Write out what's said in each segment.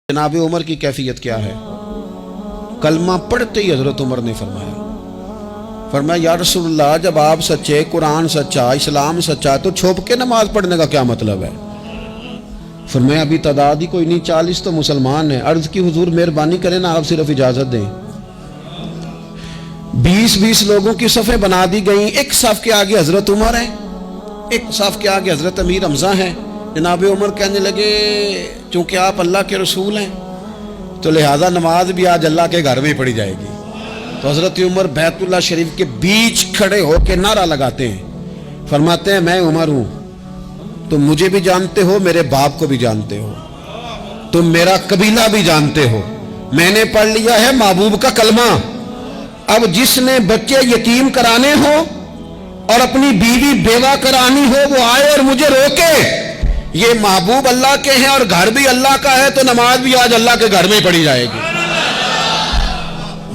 جناب عمر کی کیفیت کیا ہے؟ کلمہ پڑھتے ہی حضرت عمر نے فرمایا یا رسول اللہ، جب آپ سچے، قرآن سچا، اسلام سچا، تو چھپ کے نماز پڑھنے کا کیا مطلب ہے؟ فرمایا ابھی تعداد ہی کوئی نہیں، 40 تو مسلمان ہیں۔ عرض کی حضور مہربانی کریں نا، آپ صرف اجازت دیں۔ 20 لوگوں کی صفیں بنا دی گئیں، ایک صف کے آگے حضرت عمر ہیں، ایک صف کے آگے حضرت امیر حمزہ ہیں۔ جناب عمر کہنے لگے چونکہ آپ اللہ کے رسول ہیں تو لہذا نماز بھی آج اللہ کے گھر میں ہی پڑھی جائے گی۔ تو حضرت عمر بیت اللہ شریف کے بیچ کھڑے ہو کے نعرہ لگاتے ہیں، فرماتے ہیں میں عمر ہوں، تم مجھے بھی جانتے ہو، میرے باپ کو بھی جانتے ہو، تم میرا قبیلہ بھی جانتے ہو، میں نے پڑھ لیا ہے محبوب کا کلمہ۔ اب جس نے بچے یتیم کرانے ہو اور اپنی بیوی بیوہ کرانی ہو وہ آئے اور مجھے روکے۔ یہ محبوب اللہ کے ہیں اور گھر بھی اللہ کا ہے، تو نماز بھی آج اللہ کے گھر میں پڑھی جائے گی۔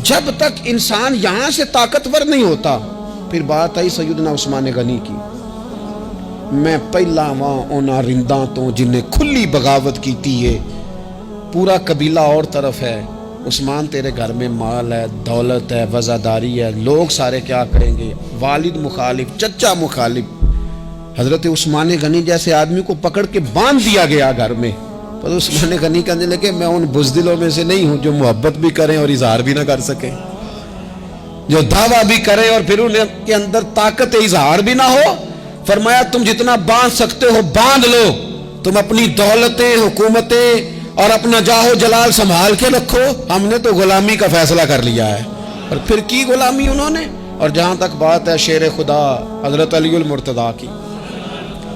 جب تک انسان یہاں سے طاقتور نہیں ہوتا، پھر بات آئی سیدنا عثمان غنی کی، میں پہلا وہاں اونا رنداں تو جنہیں کھلی بغاوت کی تھی، ہے پورا قبیلہ اور طرف ہے، عثمان تیرے گھر میں مال ہے، دولت ہے، وزاداری ہے، لوگ سارے کیا کریں گے، والد مخالف، چچا مخالف۔ حضرت عثمان غنی جیسے آدمی کو پکڑ کے باندھ دیا گیا گھر میں۔ پر عثمان غنی کہنے لگے میں ان بزدلوں میں سے نہیں ہوں جو محبت بھی کریں اور اظہار بھی نہ کر سکیں، جو دعویٰ بھی کریں اور پھر ان کے اندر طاقت اظہار بھی نہ ہو۔ فرمایا تم جتنا باندھ سکتے ہو باندھ لو، تم اپنی دولتیں، حکومتیں اور اپنا جاہ و جلال سنبھال کے رکھو، ہم نے تو غلامی کا فیصلہ کر لیا ہے۔ اور پھر کی غلامی انہوں نے۔ اور جہاں تک بات ہے شیر خدا حضرت علی المرتضیٰ کی،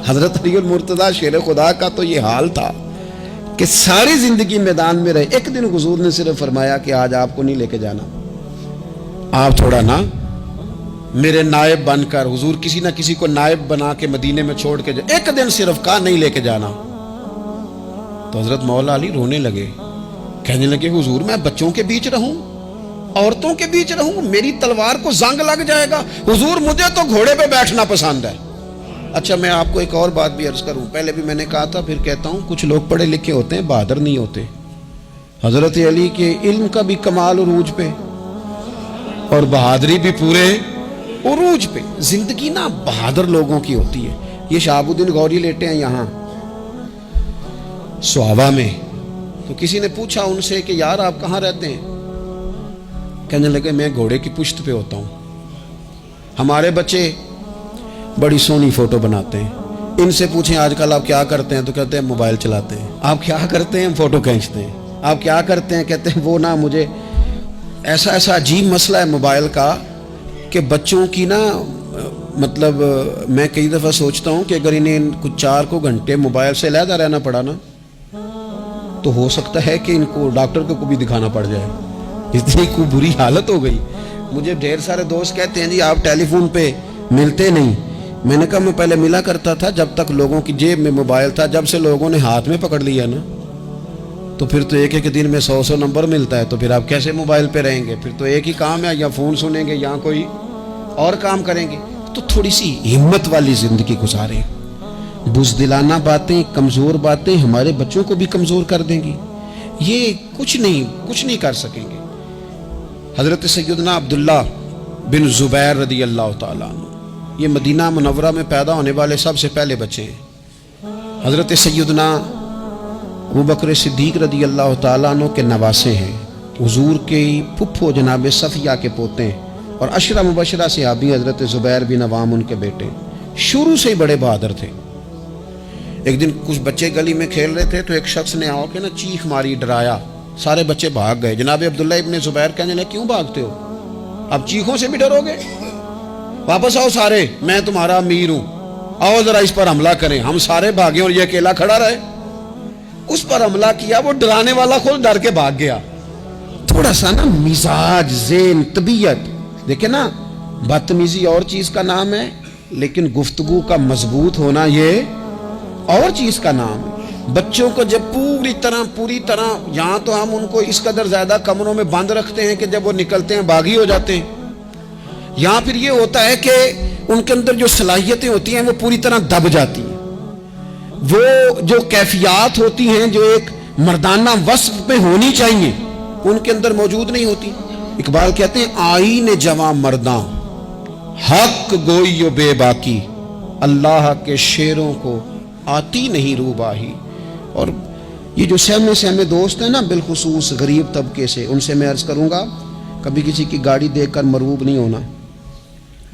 حضرت علی المرتضیٰ شیر خدا کا تو یہ حال تھا کہ ساری زندگی میدان میں رہے۔ ایک دن حضور نے صرف فرمایا کہ آج آپ کو نہیں لے کے جانا، آپ تھوڑا نا میرے نائب بن کر، حضور کسی نہ کسی کو نائب بنا کے مدینے میں چھوڑ کے جائے، ایک دن صرف کہا نہیں لے کے جانا۔ تو حضرت مولا علی رونے لگے، کہنے لگے حضور میں بچوں کے بیچ رہوں، عورتوں کے بیچ رہوں، میری تلوار کو زنگ لگ جائے گا، حضور مجھے تو گھوڑے پہ بیٹھنا پسند ہے۔ اچھا میں آپ کو ایک اور بات بھی عرض کروں، پہلے بھی میں نے کہا تھا پھر کہتا ہوں، کچھ لوگ پڑھے لکھے ہوتے ہیں بہادر نہیں ہوتے۔ حضرت علی کے علم کا بھی کمال عروج پہ اور بہادری بھی پورے عروج پہ۔ زندگی نا بہادر لوگوں کی ہوتی ہے۔ یہ شہاب الدین غوری لیٹے ہیں یہاں سوابا میں، تو کسی نے پوچھا ان سے کہ یار آپ کہاں رہتے ہیں؟ کہنے لگے میں گھوڑے کی پشت پہ ہوتا ہوں، ہمارے بچے بڑی سونی فوٹو بناتے ہیں، ان سے پوچھیں آج کل آپ کیا کرتے ہیں تو کہتے ہیں موبائل چلاتے ہیں۔ آپ کیا کرتے ہیں؟ فوٹو کھینچتے ہیں۔ آپ کیا کرتے ہیں؟ کہتے ہیں وہ نا مجھے ایسا عجیب مسئلہ ہے موبائل کا کہ بچوں کی نا مطلب میں کئی دفعہ سوچتا ہوں کہ اگر انہیں کچھ 4 گھنٹے موبائل سے علیحدہ رہنا پڑا نا تو ہو سکتا ہے کہ ان کو ڈاکٹر کو بھی دکھانا پڑ جائے، اتنی کو بری حالت ہو گئی۔ مجھے ڈھیر سارے دوست کہتے ہیں جی آپ ٹیلی فون پہ ملتے نہیں۔ میں نے کہا میں پہلے ملا کرتا تھا جب تک لوگوں کی جیب میں موبائل تھا، جب سے لوگوں نے ہاتھ میں پکڑ لیا نا تو پھر تو ایک دن میں 100 نمبر ملتا ہے، تو پھر آپ کیسے موبائل پہ رہیں گے؟ پھر تو ایک ہی کام ہے، یا فون سنیں گے یا کوئی اور کام کریں گے۔ تو تھوڑی سی ہمت والی زندگی گزاریں۔ بزدلانہ باتیں، کمزور باتیں ہمارے بچوں کو بھی کمزور کر دیں گی، یہ کچھ نہیں کر سکیں گے۔ حضرت سیدنا عبداللہ بن زبیر رضی اللہ تعالیٰ عنہ، یہ مدینہ منورہ میں پیدا ہونے والے سب سے پہلے بچے ہیں۔ حضرت سیدنا ابوبکر صدیق رضی اللہ تعالیٰ عنہ کے نواسے ہیں، حضور کے پھپھو جناب صفیہ کے پوتے ہیں، اور عشرہ مبشرہ صحابی حضرت زبیر بن عوام ان کے بیٹے، شروع سے ہی بڑے بہادر تھے۔ ایک دن کچھ بچے گلی میں کھیل رہے تھے تو ایک شخص نے آ کے نا چیخ ماری، ڈرایا، سارے بچے بھاگ گئے۔ جناب عبداللہ ابن زبیر کہنے لگے کیوں بھاگتے ہو؟ اب چیخوں سے بھی ڈرو گے؟ واپس آؤ سارے، میں تمہارا امیر ہوں، آؤ ذرا اس پر حملہ کریں۔ ہم سارے بھاگے اور یہ اکیلا کھڑا رہے۔ اس پر حملہ کیا، وہ ڈرانے والا خود ڈر کے بھاگ گیا۔ تھوڑا سا نا مزاج، ذہن، طبیعت دیکھیں نا، بدتمیزی اور چیز کا نام ہے لیکن گفتگو کا مضبوط ہونا یہ اور چیز کا نام ہے۔ بچوں کو جب پوری طرح یہاں تو ہم ان کو اس قدر زیادہ کمروں میں بند رکھتے ہیں کہ جب وہ نکلتے ہیں باغی ہو جاتے ہیں، یہاں پھر یہ ہوتا ہے کہ ان کے اندر جو صلاحیتیں ہوتی ہیں وہ پوری طرح دب جاتی ہیں۔ وہ جو کیفیات ہوتی ہیں جو ایک مردانہ وصف پہ ہونی چاہیے، ان کے اندر موجود نہیں ہوتی۔ اقبال کہتے ہیں آئین جواں مرداں حق گوئی و بے باکی، اللہ کے شیروں کو آتی نہیں روباہی۔ اور یہ جو سہمے دوست ہیں نا، بالخصوص غریب طبقے سے، ان سے میں عرض کروں گا کبھی کسی کی گاڑی دیکھ کر مرعوب نہیں ہونا،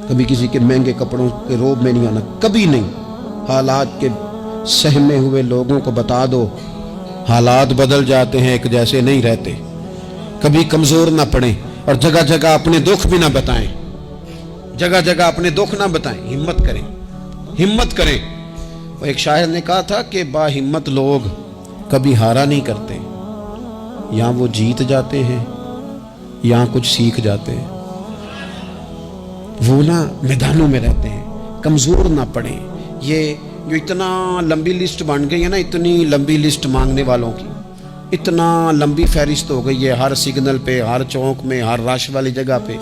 کبھی کسی کے مہنگے کپڑوں کے روب میں نہیں آنا، کبھی نہیں۔ حالات کے سہمے ہوئے لوگوں کو بتا دو حالات بدل جاتے ہیں، ایک جیسے نہیں رہتے۔ کبھی کمزور نہ پڑیں اور جگہ جگہ اپنے دکھ بھی نہ بتائیں، جگہ جگہ اپنے دکھ نہ بتائیں، ہمت کریں، ہمت کریں۔ وہ ایک شاعر نے کہا تھا کہ با ہمت لوگ کبھی ہارا نہیں کرتے، یہاں وہ جیت جاتے ہیں، یہاں کچھ سیکھ جاتے ہیں۔ وہ نا میدانوں میں رہتے ہیں، کمزور نہ پڑیں۔ یہ جو اتنا لمبی لسٹ بن گئی ہے نا، اتنی لمبی لسٹ مانگنے والوں کی، اتنا لمبی فہرست ہو گئی ہے ہر سگنل پہ، ہر چوک میں، ہر رش والی جگہ پہ،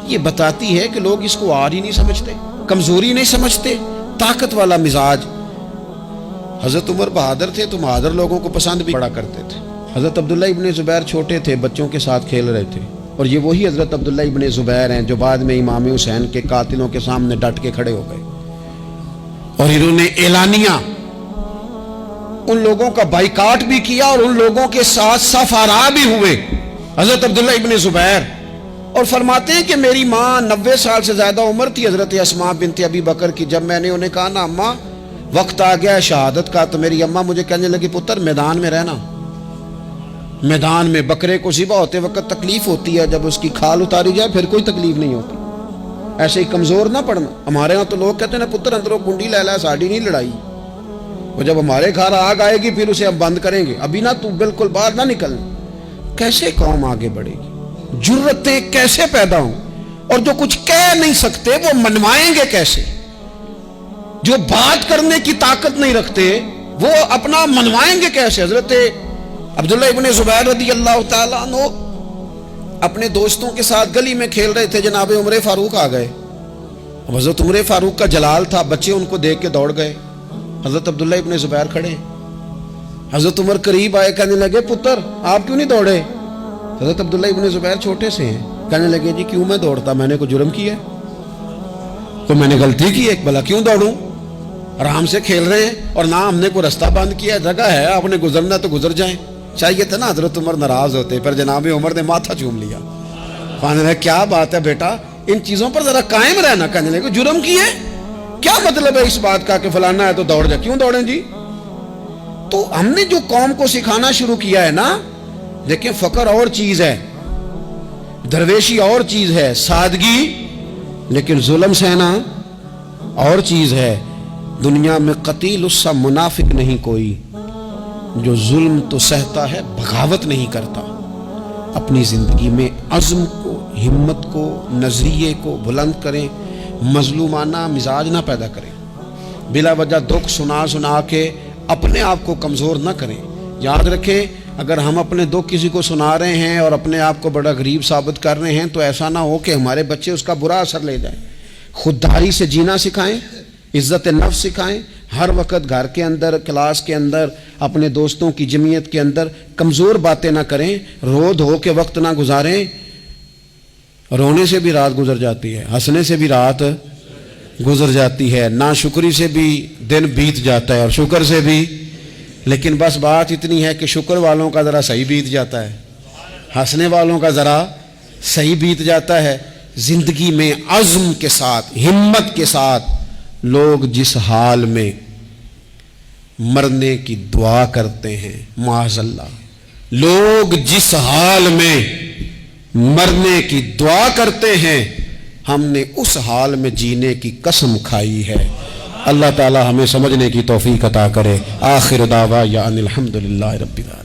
یہ بتاتی ہے کہ لوگ اس کو آر ہی نہیں سمجھتے، کمزوری نہیں سمجھتے، طاقت والا مزاج۔ حضرت عمر بہادر تھے تو بہادر لوگوں کو پسند بھی بڑا کرتے تھے۔ حضرت عبداللہ ابن زبیر چھوٹے تھے، بچوں کے ساتھ کھیل رہے تھے، اور یہ وہی حضرت عبداللہ ابن زبیر ہیں جو بعد میں امام حسین کے قاتلوں کے سامنے ڈٹ کے کھڑے ہو گئے، اور انہوں نے اعلانیہ ان لوگوں کا بائیکاٹ بھی کیا اور ان لوگوں کے ساتھ صف آرا بھی ہوئے، حضرت عبداللہ ابن زبیر۔ اور فرماتے ہیں کہ میری ماں 90 سال سے زیادہ عمر تھی حضرت اسماء بنت ابی بکر کی، جب میں نے انہیں کہا نا اماں وقت آ گیا ہے شہادت کا، تو میری اماں مجھے کہنے لگی پتر میدان میں رہنا، میدان میں۔ بکرے کو ذبح ہوتے وقت تکلیف ہوتی ہے، جب اس کی کھال اتاری جائے پھر کوئی تکلیف نہیں ہوتی۔ ایسے ہی کمزور نہ پڑنا۔ ہمارے ہاں تو لوگ کہتے ہیں پتر اندروں کنڈی لے لا، ساڑی نہیں لڑائی، وہ جب ہمارے گھر آگ آئے گی پھر اسے ہم بند کریں گے، ابھی نہ تو بالکل باہر نہ نکلنا۔ کیسے قوم آگے بڑھے گی؟ جرتیں کیسے پیدا ہوں؟ اور جو کچھ کہہ نہیں سکتے وہ منوائیں گے کیسے؟ جو بات کرنے کی طاقت نہیں رکھتے وہ اپنا منوائیں گے کیسے؟ حضرت عبداللہ ابن زبیر رضی اللہ تعالیٰ عنہ اپنے دوستوں کے ساتھ گلی میں کھیل رہے تھے، جناب عمر فاروق آ گئے۔ حضرت عمر فاروق کا جلال تھا، بچے ان کو دیکھ کے دوڑ گئے، حضرت عبداللہ ابن زبیر کھڑے۔ حضرت عمر قریب آئے، کہنے لگے پتر آپ کیوں نہیں دوڑے؟ حضرت عبداللہ ابن زبیر چھوٹے سے ہیں، کہنے لگے جی کیوں میں دوڑتا، میں نے کوئی جرم کیا ہے، کوئی میں نے غلطی کی ہے بھلا کیوں دوڑوں؟ آرام سے کھیل رہے ہیں اور نہ ہم نے کوئی رستہ بند کیا، جگہ ہے آپ نے گزرنا تو گزر جائیں۔ چاہیے تھا نا حضرت عمر ناراض ہوتے، پر جناب عمر نے ماتھا چوم لیا، کہنے لگے کیا بات ہے بیٹا، ان چیزوں پر ذرا قائم رہنا۔ کہنے لگے جرم کی ہے، کیا مطلب ہے اس بات کا کہ فلانا ہے تو دوڑ جائے، کیوں دوڑیں جی؟ تو ہم نے جو قوم کو سکھانا شروع کیا ہے نا، دیکھیں فقر اور چیز ہے، درویشی اور چیز ہے، سادگی، لیکن ظلم سہنا اور چیز ہے۔ دنیا میں قتیل اس سا منافق نہیں کوئی جو ظلم تو سہتا ہے بغاوت نہیں کرتا۔ اپنی زندگی میں عزم کو، ہمت کو، نظریے کو بلند کریں، مظلومانہ مزاج نہ پیدا کریں، بلا وجہ دکھ سنا کے اپنے آپ کو کمزور نہ کریں۔ یاد رکھیں اگر ہم اپنے دکھ کسی کو سنا رہے ہیں اور اپنے آپ کو بڑا غریب ثابت کر رہے ہیں تو ایسا نہ ہو کہ ہمارے بچے اس کا برا اثر لے جائیں۔ خودداری سے جینا سکھائیں، عزت نفس سکھائیں، ہر وقت گھر کے اندر، کلاس کے اندر، اپنے دوستوں کی جمعیت کے اندر کمزور باتیں نہ کریں، رو دھو کے وقت نہ گزاریں۔ رونے سے بھی رات گزر جاتی ہے، ہنسنے سے بھی رات گزر جاتی ہے، ناشکری سے بھی دن بیت جاتا ہے اور شکر سے بھی، لیکن بس بات اتنی ہے کہ شکر والوں کا ذرا صحیح بیت جاتا ہے، ہنسنے والوں کا ذرا صحیح بیت جاتا ہے۔ زندگی میں عزم کے ساتھ، ہمت کے ساتھ لوگ جس حال میں مرنے کی دعا کرتے ہیں، معاذ اللہ، لوگ جس حال میں مرنے کی دعا کرتے ہیں، ہم نے اس حال میں جینے کی قسم کھائی ہے۔ اللہ تعالی ہمیں سمجھنے کی توفیق عطا کرے۔ آخر دعوانا ان الحمدللہ رب العالمین۔